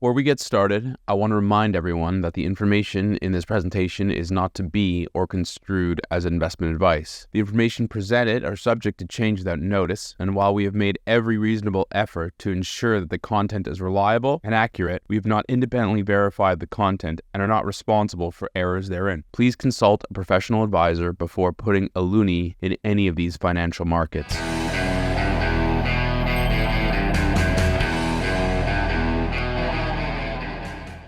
Before we get started, I want to remind everyone that the information in this presentation is not to be or construed as investment advice. The information presented are subject to change without notice, and while we have made every reasonable effort to ensure that the content is reliable and accurate, we have not independently verified the content and are not responsible for errors therein. Please consult a professional advisor before putting a loonie in any of these financial markets.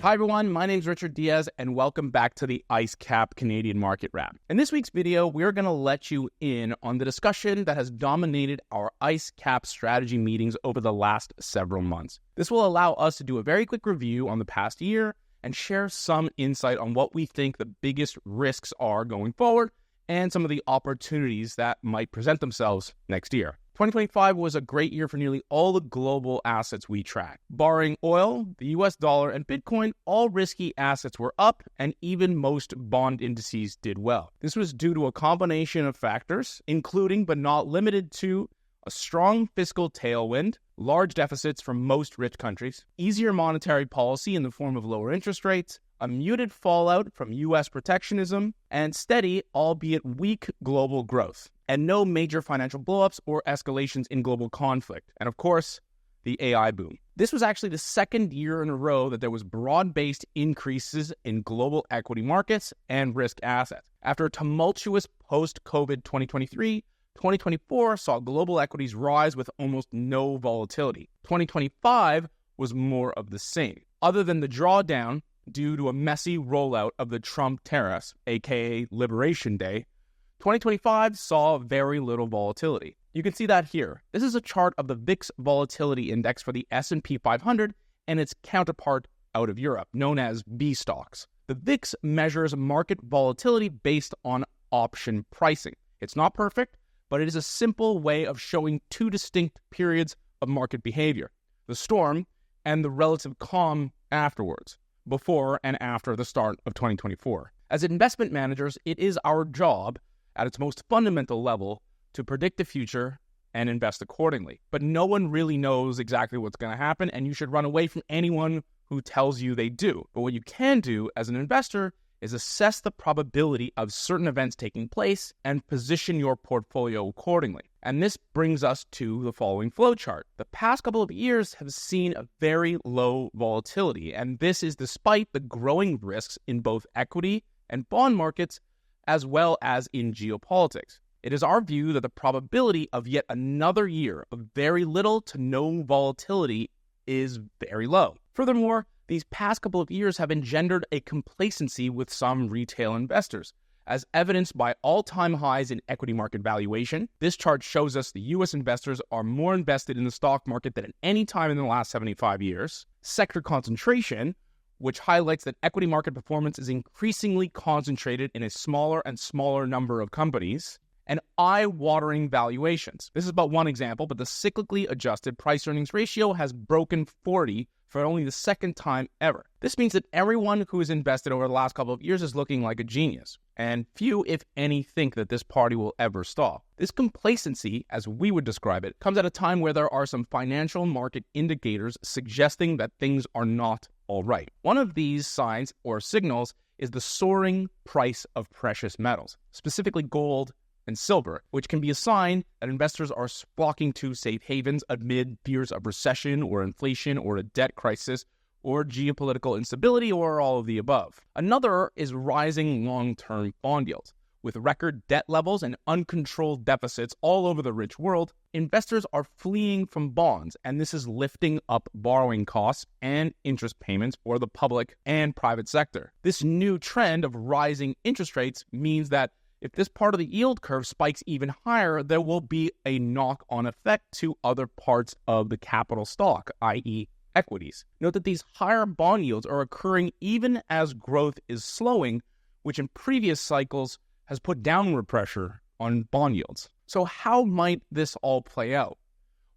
Hi everyone, my name is Richard Diaz and welcome back to the IceCap Canadian Market Wrap. In this week's video, we're going to let you in on the discussion that has dominated our IceCap strategy meetings over the last several months. This will allow us to do a very quick review on the past year and share some insight on what we think the biggest risks are going forward and some of the opportunities that might present themselves next year. 2025 was a great year for nearly all the global assets we track. Barring oil, the US dollar, and Bitcoin, all risky assets were up, and even most bond indices did well. This was due to a combination of factors, including but not limited to a strong fiscal tailwind, large deficits from most rich countries, easier monetary policy in the form of lower interest rates, a muted fallout from U.S. protectionism, and steady, albeit weak, global growth, and no major financial blowups or escalations in global conflict, and of course, the AI boom. This was actually the second year in a row that there was broad-based increases in global equity markets and risk assets. After a tumultuous post-COVID 2023, 2024 saw global equities rise with almost no volatility. 2025 was more of the same. Other than the drawdown due to a messy rollout of the Trump tariffs, aka Liberation Day, 2025 saw very little volatility. You can see that here. This is a chart of the VIX Volatility Index for the S&P 500 and its counterpart out of Europe, known as B stocks. The VIX measures market volatility based on option pricing. It's not perfect, but it is a simple way of showing two distinct periods of market behavior: the storm and the relative calm afterwards, before and after the start of 2024. As investment managers, it is our job, at its most fundamental level, to predict the future and invest accordingly. But no one really knows exactly what's going to happen, and you should run away from anyone who tells you they do. But what you can do as an investor is assess the probability of certain events taking place and position your portfolio accordingly. And this brings us to the following flowchart. The past couple of years have seen a very low volatility, and this is despite the growing risks in both equity and bond markets, as well as in geopolitics. It is our view that the probability of yet another year of very little to no volatility is very low. Furthermore, these past couple of years have engendered a complacency with some retail investors, as evidenced by all-time highs in equity market valuation. This chart shows us the U.S. investors are more invested in the stock market than at any time in the last 75 years. Sector concentration, which highlights that equity market performance is increasingly concentrated in a smaller and smaller number of companies. And eye-watering valuations. This is but one example, but the cyclically adjusted price-earnings ratio has broken 40 for only the second time ever. This means that everyone who has invested over the last couple of years is looking like a genius, and few, if any, think that this party will ever stop. This complacency, as we would describe it, comes at a time where there are some financial market indicators suggesting that things are not all right. One of these signs or signals is the soaring price of precious metals, specifically gold and silver, which can be a sign that investors are flocking to safe havens amid fears of recession or inflation or a debt crisis or geopolitical instability or all of the above. Another is rising long-term bond yields. With record debt levels and uncontrolled deficits all over the rich world, investors are fleeing from bonds, and this is lifting up borrowing costs and interest payments for the public and private sector. This new trend of rising interest rates means that if this part of the yield curve spikes even higher, there will be a knock-on effect to other parts of the capital stock, i.e. equities. Note that these higher bond yields are occurring even as growth is slowing, which in previous cycles has put downward pressure on bond yields. So how might this all play out?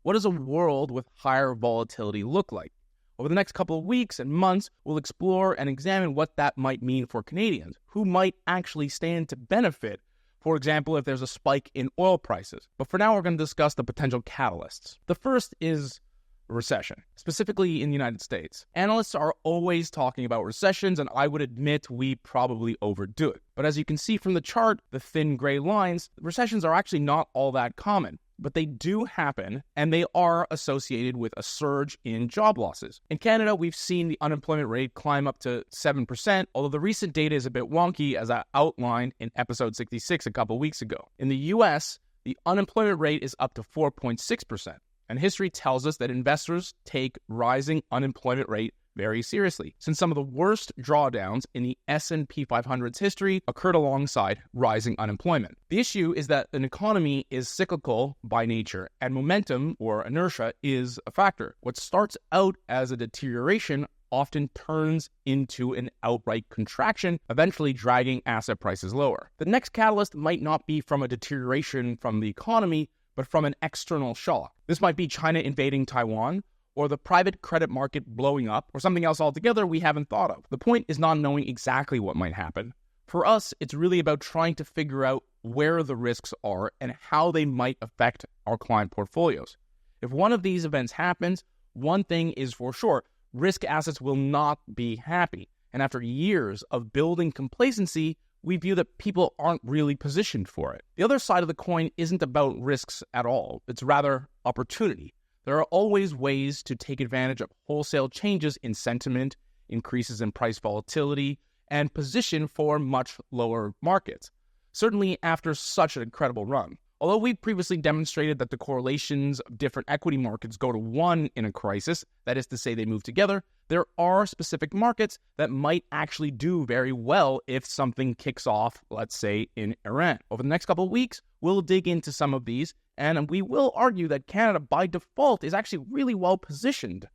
What does a world with higher volatility look like? Over the next couple of weeks and months, we'll explore and examine what that might mean for Canadians, who might actually stand to benefit, for example, if there's a spike in oil prices. But for now, we're going to discuss the potential catalysts. The first is a recession, specifically in the United States. Analysts are always talking about recessions, and I would admit we probably overdo it. But as you can see from the chart, the thin gray lines, recessions are actually not all that common. But they do happen, and they are associated with a surge in job losses. In Canada, we've seen the unemployment rate climb up to 7%, although the recent data is a bit wonky, as I outlined in episode 66 a couple weeks ago. In the US, the unemployment rate is up to 4.6%, and history tells us that investors take rising unemployment rate very seriously, since some of the worst drawdowns in the S&P 500's history occurred alongside rising unemployment. The issue is that an economy is cyclical by nature, and momentum, or inertia, is a factor. What starts out as a deterioration often turns into an outright contraction, eventually dragging asset prices lower. The next catalyst might not be from a deterioration from the economy, but from an external shock. This might be China invading Taiwan, or the private credit market blowing up, or something else altogether we haven't thought of. The point is not knowing exactly what might happen. For us, it's really about trying to figure out where the risks are and how they might affect our client portfolios. If one of these events happens, one thing is for sure: risk assets will not be happy. And after years of building complacency, we view that people aren't really positioned for it. The other side of the coin isn't about risks at all. It's rather opportunity. There are always ways to take advantage of wholesale changes in sentiment, increases in price volatility, and position for much lower markets, certainly after such an incredible run. Although we've previously demonstrated that the correlations of different equity markets go to 1 in a crisis, that is to say they move together, there are specific markets that might actually do very well if something kicks off, let's say, in Iran. Over the next couple of weeks, we'll dig into some of these, and we will argue that Canada, by default, is actually really well positioned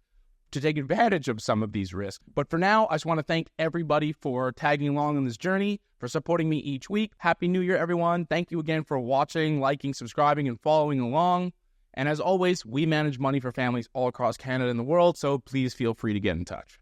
to take advantage of some of these risks. But for now, I just want to thank everybody for tagging along on this journey, for supporting me each week. Happy New Year, everyone. Thank you again for watching, liking, subscribing, and following along. And as always, we manage money for families all across Canada and the world, so please feel free to get in touch.